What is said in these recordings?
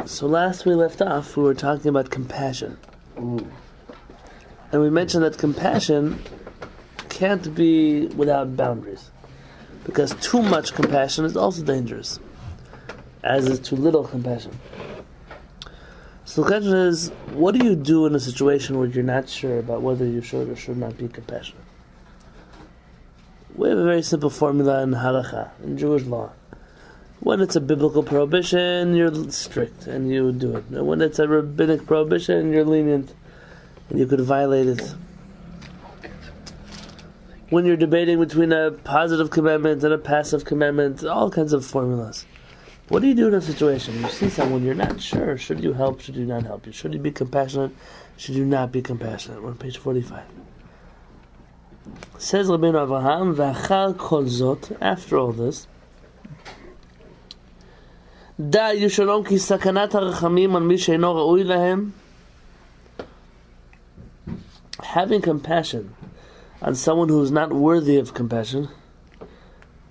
So last we left off, we were talking about compassion. Ooh. And we mentioned that compassion can't be without boundaries. Because too much compassion is also dangerous, as is too little compassion. So the question is, what do you do in a situation where you're not sure about whether you should or should not be compassionate? We have a very simple formula in halakha, in Jewish law. When it's a biblical prohibition, you're strict and you do it. And when it's a rabbinic prohibition, you're lenient and you could violate it. When you're debating between a positive commandment and a passive commandment, all kinds of formulas. What do you do in a situation? You see someone, you're not sure. Should you help? Should you not help? Should you be compassionate? Should you not be compassionate? We're on page 45. Says Rabbi Avraham, V'achar kol zot, after all this, Da yishalom ki sakanat harachamim on mi she'eino ra'ui lahem. Having compassion on someone who is not worthy of compassion,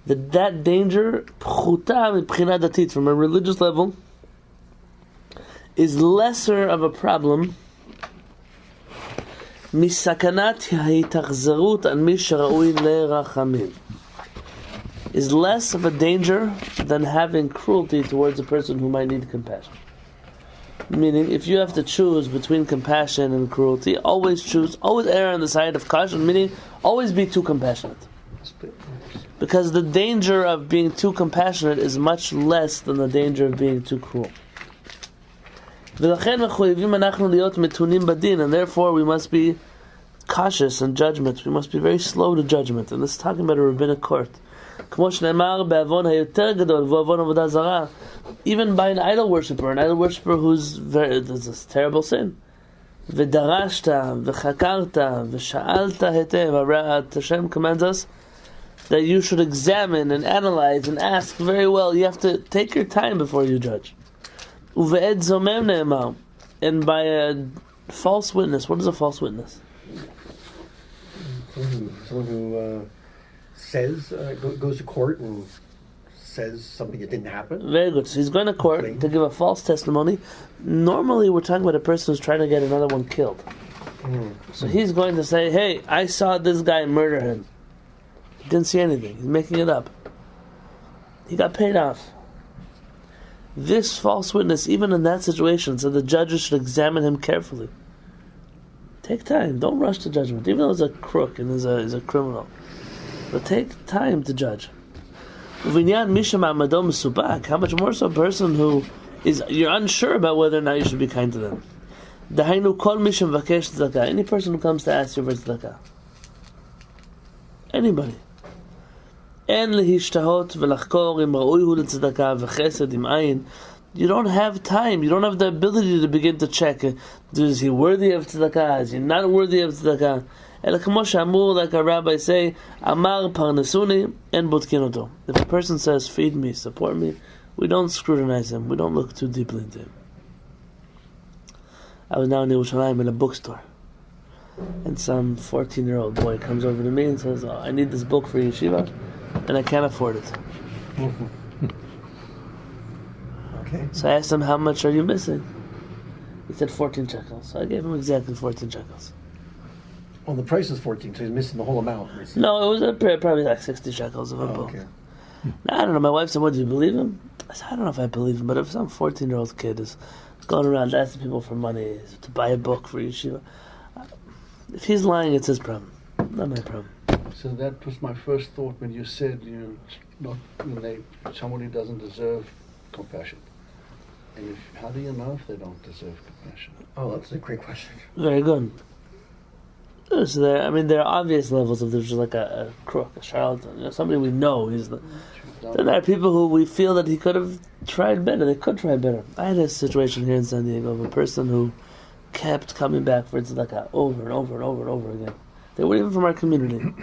that danger, pchuta mibchina datit, from a religious level, is lesser of a problem misakanat ha'itachzarut an mi she'ra'ui lerachamim, is less of a danger than having cruelty towards a person who might need compassion. Meaning, if you have to choose between compassion and cruelty, always err on the side of caution, meaning always be too compassionate. Because the danger of being too compassionate is much less than the danger of being too cruel. And therefore we must be cautious in judgment. We must be very slow to judgment. And this is talking about a rabbinic court. Even by an idol worshipper who's this is a terrible sin. Hashem commands us that you should examine and analyze and ask very well. You have to take your time before you judge. And by a false witness. What is a false witness? Someone who says, goes to court and says something that didn't happen. Very good. So he's going to court to give a false testimony. Normally we're talking about a person who's trying to get another one killed. So he's going to say, hey, I saw this guy murder him. He didn't see anything. He's making it up. He got paid off. This false witness, even in that situation, so the judges should examine him carefully. Take time. Don't rush to judgment. Even though he's a crook and he's a criminal. But take time to judge. How much more so a person who you're unsure about whether or not you should be kind to them. Any person who comes to ask you for tzedakah. Anybody. You don't have time. You don't have the ability to begin to check. Is he worthy of tzedakah? Is he not worthy of tzedakah? Like a rabbi say, Amar parnesuni en botkin. If a person says, feed me, support me, we don't scrutinize him. We don't look too deeply into him. I was now in HaShamayim in a bookstore, and some 14-year-old boy comes over to me and says, I need this book for yeshiva, and I can't afford it. Okay. So I asked him, how much are you missing? He said 14 shekels. So I gave him exactly 14 shekels. Well, the price is 14, so he's missing the whole amount. No, it was probably like 60 shekels of a book. Okay. Now, I don't know. My wife said, "What, do you believe him?" I said, "I don't know if I believe him, but if some 14-year-old kid is going around asking people for money to buy a book for yeshiva, if he's lying, it's his problem, not my problem." So that was my first thought when you said somebody doesn't deserve compassion. And how do you know if they don't deserve compassion? Oh, that's a great question. Very good. So there are obvious levels of there's like a crook, a charlatan, somebody we know. Then there are people who we feel that he could have tried better. They could try better. I had a situation here in San Diego of a person who kept coming back for tzedakah over and over and over and over again. They weren't even from our community.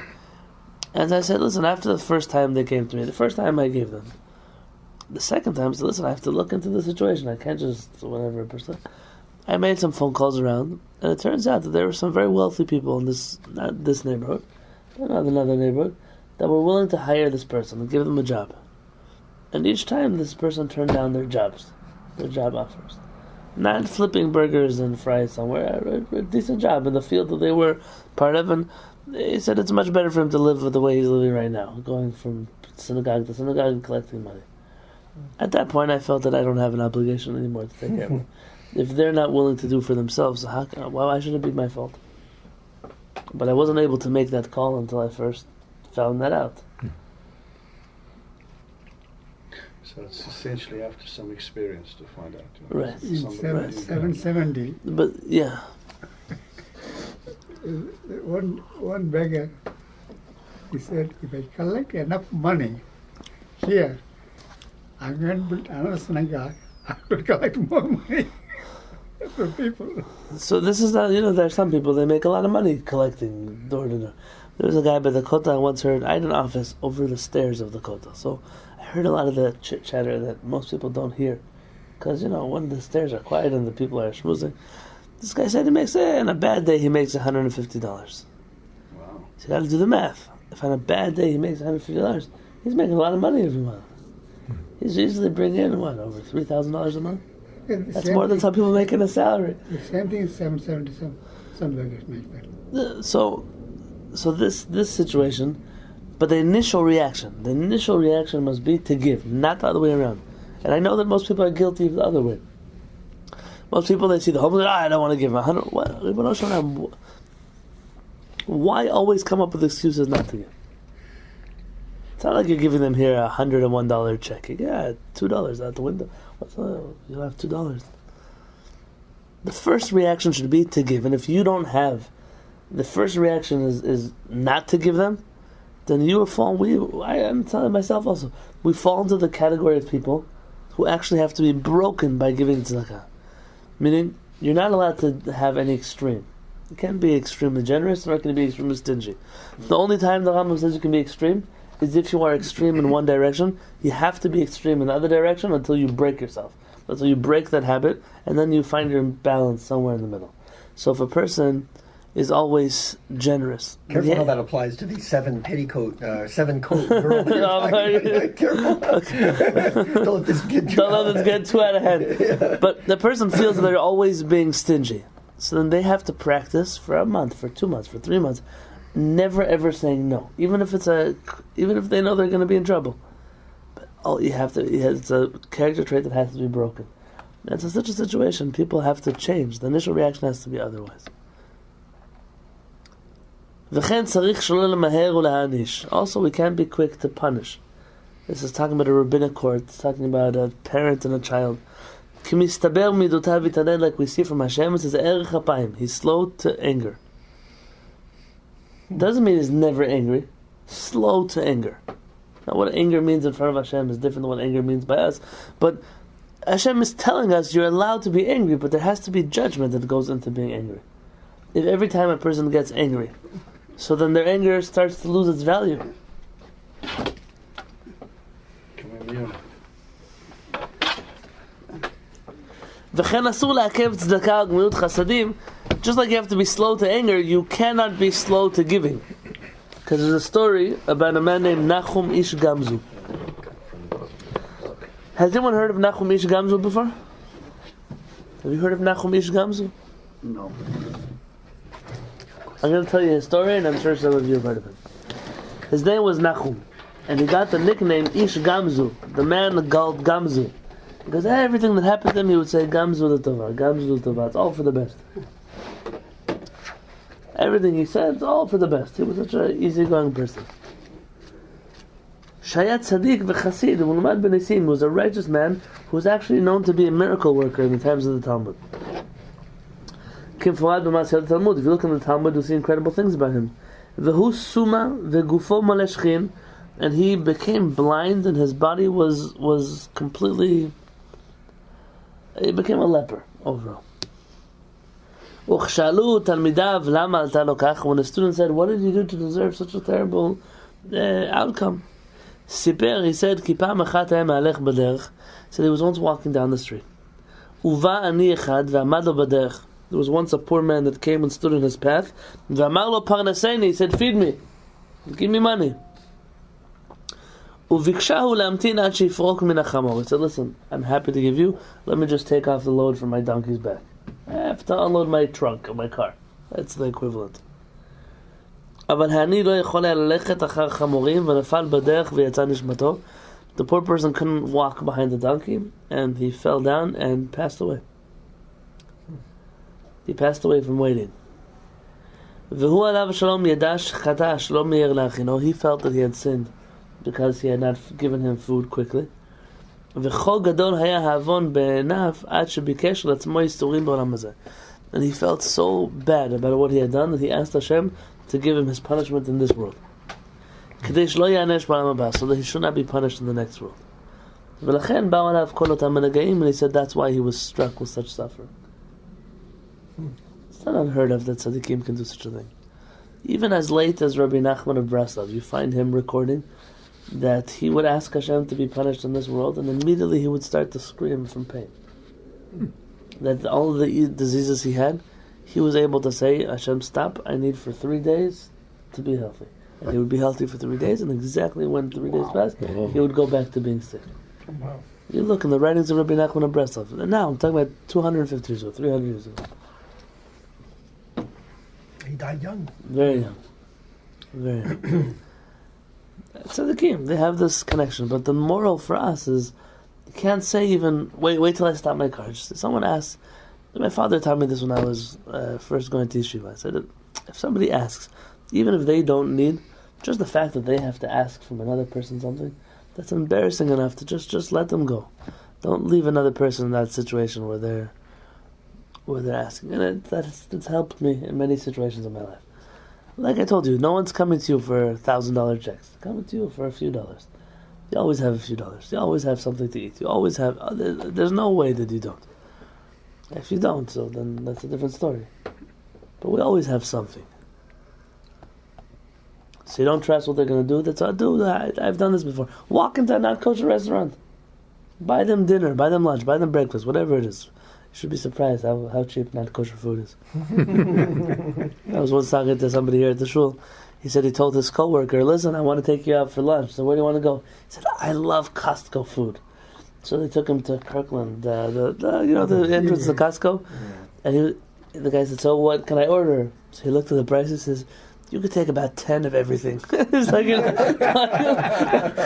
And I said, listen, after the first time they came to me, the first time I gave them, the second time I said, listen, I have to look into the situation. I can't just whatever person. I made some phone calls around, and it turns out that there were some very wealthy people in not this neighborhood, but another neighborhood, that were willing to hire this person and give them a job. And each time this person turned down their job offers. Not flipping burgers and fries somewhere. A decent job in the field that they were part of. And he said it's much better for him to live the way he's living right now, going from synagogue to synagogue and collecting money. At that point, I felt that I don't have an obligation anymore to take care of them. If they're not willing to do for themselves, why should it be my fault? But I wasn't able to make that call until I first found that out. So it's essentially after some experience to find out. Right. In 770, But yeah, one beggar, he said, if I collect enough money here, I'm going to build another synagogue. I will collect more money from people. so this is not, there are some people, they make a lot of money collecting door to door. There was a guy by the Kota I once heard, I had an office over the stairs of the Kota, so I heard a lot of the chit chatter that most people don't hear. Because, when the stairs are quiet and the people are schmoozing, this guy said he makes, on a bad day, he makes $150. Wow. So you got to do the math. If on a bad day he makes $150, he's making a lot of money every month. He's usually bringing in, over $3,000 a month? That's more than some people make in a salary. The same thing is 770, some beggars make that. So this situation, but the initial reaction must be to give, not the other way around. And I know that most people are guilty of the other way. Most people, they see the homeless, I don't want to give them 100. Why always come up with excuses not to give? It's not like you're giving them here $101 check. You got $2 out the window. You'll have $2. The first reaction should be to give, and if you don't have, the first reaction is not to give them, then you are falling. I'm telling myself also, we fall into the category of people who actually have to be broken by giving tzedakah. Meaning, you're not allowed to have any extreme. You can't be extremely generous, nor can you be extremely stingy. The only time the Rambam says you can be extreme is if you are extreme in one direction. You have to be extreme in the other direction until you break yourself. Until you break that habit, and then you find your balance somewhere in the middle. So if a person is always generous. Careful how that applies to the seven coat girl. Careful. Don't let this get too out of hand. Yeah. But the person feels that they're always being stingy. So then they have to practice for a month, for 2 months, for 3 months, never ever saying no, even if they know they're going to be in trouble. But it's a character trait that has to be broken. That's such a situation. People have to change. The initial reaction has to be otherwise. Also, we can't be quick to punish. This is talking about a rabbinic court. It's talking about a parent and a child. Like we see from Hashem, it says erech hapayim. He's slow to anger. Doesn't mean he's never angry. Slow to anger. Now, what anger means in front of Hashem is different than what anger means by us. But Hashem is telling us you're allowed to be angry, but there has to be judgment that goes into being angry. If every time a person gets angry, so then their anger starts to lose its value. Just like you have to be slow to anger, you cannot be slow to giving. Because there's a story about a man named Nachum Ish Gamzu. Has anyone heard of Nachum Ish Gamzu before? Have you heard of Nachum Ish Gamzu? No. I'm going to tell you his story, and I'm sure some of you have heard of him. His name was Nachum, and he got the nickname Ish Gamzu, the man called Gamzu. Because everything that happened to him, he would say, Gamzu l'tova, Gamzu l'tova, it's all for the best. Everything he said, it's all for the best. He was such an easygoing person. Shayat Tzaddik v'Chasid, Munumad ben Nisim, was a righteous man who was actually known to be a miracle worker in the times of the Talmud. Kim Fuad b'Masiyat Talmud. If you look in the Talmud, you'll see incredible things about him. V'hu suma v'gufo maleshchin, and he became blind, and his body was completely. He became a leper overall. Uchshalu talmidav lama alta lo kach. When the student said, "What did you do to deserve such a terrible outcome?" Siper, he said, "Ki pa'am achat haya ma'alech b'derech." Said he was once walking down the street. Uva ani echad ve'amad lo b'derech. There was once a poor man that came and stood in his path. Ve'amar lo parnaseini. He said, "Feed me, give me money." Uvikshahu lamtin ad shifrok min hachamor. He said, listen, I'm happy to give you. Let me just take off the load from my donkey's back. I have to unload my trunk of my car. That's the equivalent. אבל אני לא יכול ללכת אחר חמורים ונפל בדרך ויצא נשמתו. The poor person couldn't walk behind the donkey, and he fell down and passed away. He passed away from waiting. והוא עליו השלום ידע שחטא שלא מיהר להכינו. He felt that he had sinned because he had not given him food quickly. וכל גדול היה העוון בעיניו עד שביקש לעצמו ייסורים בעולם הזה. And he felt so bad about what he had done that he asked Hashem to give him his punishment in this world. כדי שלא יענש בעולם הבא, so that he should not be punished in the next world. ולכן באו עליו כל אותם הנגעים, and he said that's why he was struck with such suffering. It's not unheard of that tzaddikim can do such a thing. Even as late as Rabbi Nachman of Breslov, you find him recording that he would ask Hashem to be punished in this world, and immediately he would start to scream from pain. That all of the diseases he had, he was able to say, Hashem, stop, I need for 3 days to be healthy. And he would be healthy for 3 days, and exactly when 3 days passed, he would go back to being sick. Wow. You look in the writings of Rabbi Nachman of Breslov, and now I'm talking about 250 years ago, 300 years ago. He died young. Very young. Very young. So the king, they have this connection, but the moral for us is, you can't say even, wait till I stop my car. Just, someone asks, my father taught me this when I was first going to yeshiva. I said, if somebody asks, even if they don't need, just the fact that they have to ask from another person something, that's embarrassing enough to just let them go. Don't leave another person in that situation where they're asking. And it's helped me in many situations in my life. Like I told you, no one's coming to you for $1,000 checks. They're coming to you for a few dollars. You always have a few dollars. You always have something to eat. You always have... there's no way that you don't. If you don't, so then that's a different story. But we always have something. So you don't trust what they're going to do. That's what I do. I've done this before. Walk into a not-kosher restaurant. Buy them dinner, buy them lunch, buy them breakfast, whatever it is. You should be surprised how cheap not-kosher food is. I was once talking to somebody here at the shul. He said he told his coworker, listen, I want to take you out for lunch. So where do you want to go? He said, I love Costco food. So they took him to Kirkland, the entrance to Costco. And the guy said, so what can I order? So he looked at the price and says, you could take about 10 of everything. It's like,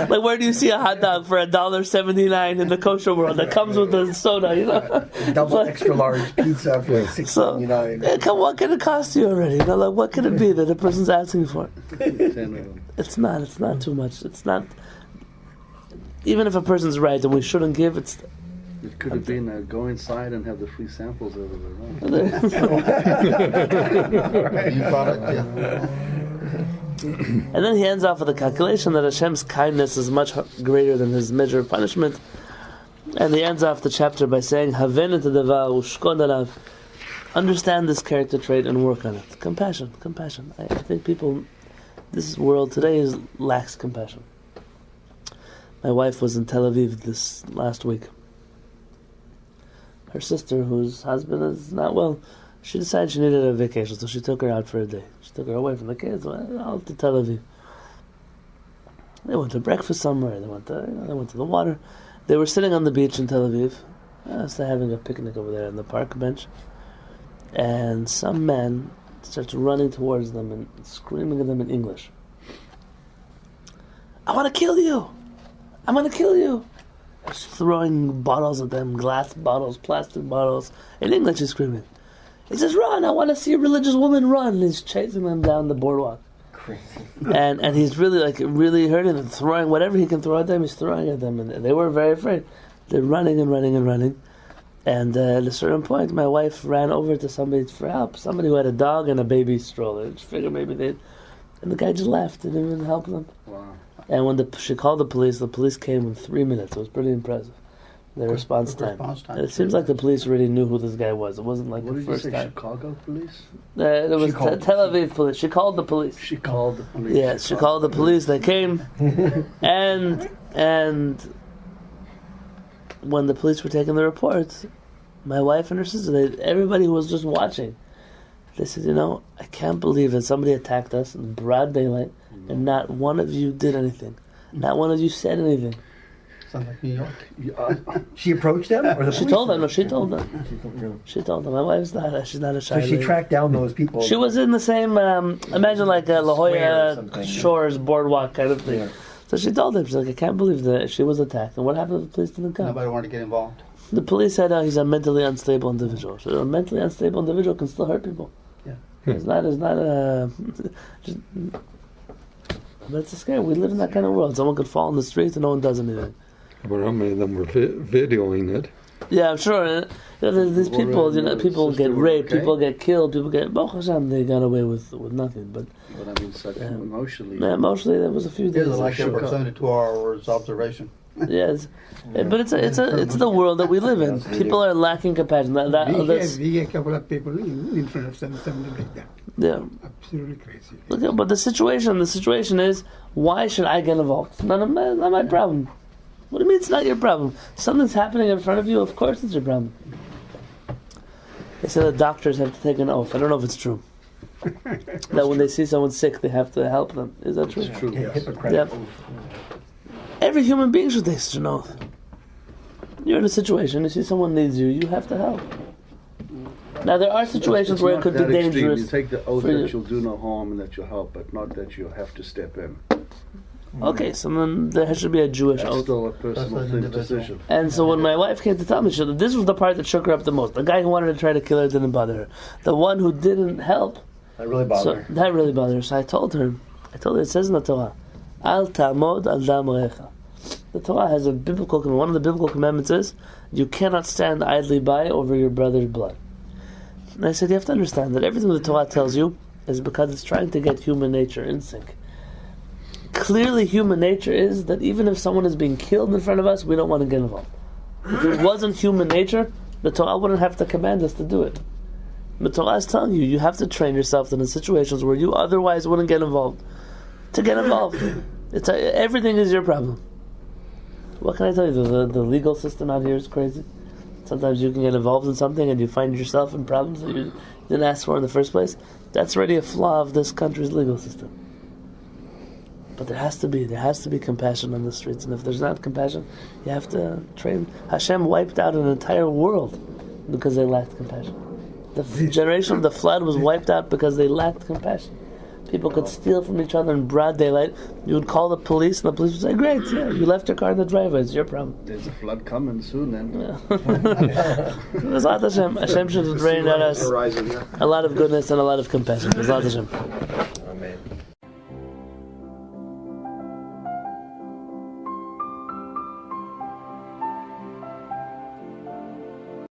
like where do you see a hot dog for $1.79 in the kosher world that comes with a soda, Double extra large pizza for $6.99. So, what can it cost you already? Like, what can it be that the person's asking for? It's not too much. It's not. Even if a person's right and we shouldn't give, it could have been go inside and have the free samples over there. You thought it, yeah. And then he ends off with a calculation that Hashem's kindness is much greater than his measure of punishment. And he ends off the chapter by saying, Haven et hadavar ushkod alav. Understand this character trait and work on it. Compassion. I think people, this world today lacks compassion. My wife was in Tel Aviv this last week. Her sister, whose husband is not well, she decided she needed a vacation, so she took her out for a day. She took her away from the kids, out to Tel Aviv. They went to breakfast somewhere. They went to the water. They were sitting on the beach in Tel Aviv. So they're having a picnic over there on the park bench, and some man starts running towards them and screaming at them in English. I want to kill you! I'm going to kill you! He's throwing bottles at them, glass bottles, plastic bottles. In English he's screaming. He says, run, I want to see a religious woman run. And he's chasing them down the boardwalk. Crazy. And he's really hurting them, throwing whatever he can throw at them, he's throwing at them. And they were very afraid. They're running and running and running. And at a certain point, my wife ran over to somebody for help. Somebody who had a dog and a baby stroller. She figured maybe they'd... And the guy just left. Didn't even help them. Wow. And when she called the police came in 3 minutes. It was pretty impressive. Their response time. And it seems like the police already knew who this guy was. It wasn't like what the first time. Chicago police? It was Tel Aviv police. She called the police. She called the police. Yes, she called the police. They came, and when the police were taking the report, my wife and her sister, everybody who was just watching, they said, I can't believe that somebody attacked us in broad daylight, and not one of you did anything. Not one of you said anything. Sounds like New York. She approached them? Or the She police? told them. No, she told them. She told them. My wife's not. She's not a shy So she lady. tracked down those people. She was in the same. Imagine like a La Square or Jolla something. Shores boardwalk kind of thing. Yeah. So she told them. She's like, I can't believe that she was attacked. And what happened if the police didn't come? Nobody wanted to get involved. The police said he's a mentally unstable individual. So a mentally unstable individual can still hurt people. Yeah. It's not just, but it's scary. We live in that kind of world. Someone could fall in the street and no one does anything. But how many of them were videoing it? Yeah, I'm sure. There's these people, people get raped, okay? people get killed, people get. Baruch Hashem, they got away with nothing. But But I mean, emotionally. emotionally, there was a few It days. was like that shook up. 72 hours observation. Yes, but it's the world that we live in. People are lacking compassion. We get a couple of people in front of something like that. Yeah. Absolutely crazy. Look, but the situation is, why should I get involved? It's not my problem. What do you mean it's not your problem? Something's happening in front of you, of course it's your problem. They say that doctors have to take an oath. I don't know if it's true. That when they see someone sick, they have to help them. Is that true? It's true. Yeah, Yes. Hippocratic. Yep. Every human being should take such an oath. You're in a situation, you see someone needs you, you have to help. Now there are situations It's where it not could be that extreme. dangerous. You take the oath for you. that you'll do no harm and that you'll help, but not that you have to step in. Okay, so then there should be a Jewish That's oath. still a personal That's an individual. decision. And so when my wife came to tell me, this was the part that shook her up the most. The guy who wanted to try to kill her didn't bother her. The one who didn't help, That really bothered her. that really bothered her. So I told her, it says in the Torah, Al ta'amod al dam recha. The Torah has a biblical commandment. One of the biblical commandments is, you cannot stand idly by over your brother's blood. And I said, you have to understand that everything the Torah tells you is because it's trying to get human nature in sync. Clearly human nature is that even if someone is being killed in front of us, we don't want to get involved. If it wasn't human nature, the Torah wouldn't have to command us to do it. The Torah is telling you, you have to train yourself in the situations where you otherwise wouldn't get involved. To get involved. Everything is your problem. What can I tell you? The legal system out here is crazy. Sometimes you can get involved in something and you find yourself in problems that you didn't ask for in the first place. That's already a flaw of this country's legal system. But there has to be compassion on the streets, and if there's not compassion, you have to train. Hashem wiped out an entire world because they lacked compassion. The generation of the flood was wiped out because they lacked compassion. People could steal from each other in broad daylight. You would call the police, and the police would say, "Great, yeah, you left your car in the driveway. It's your problem." There's a flood coming soon then. Bezat Hashem, Hashem should rain on us a lot of goodness and a lot of compassion. Bezat Hashem.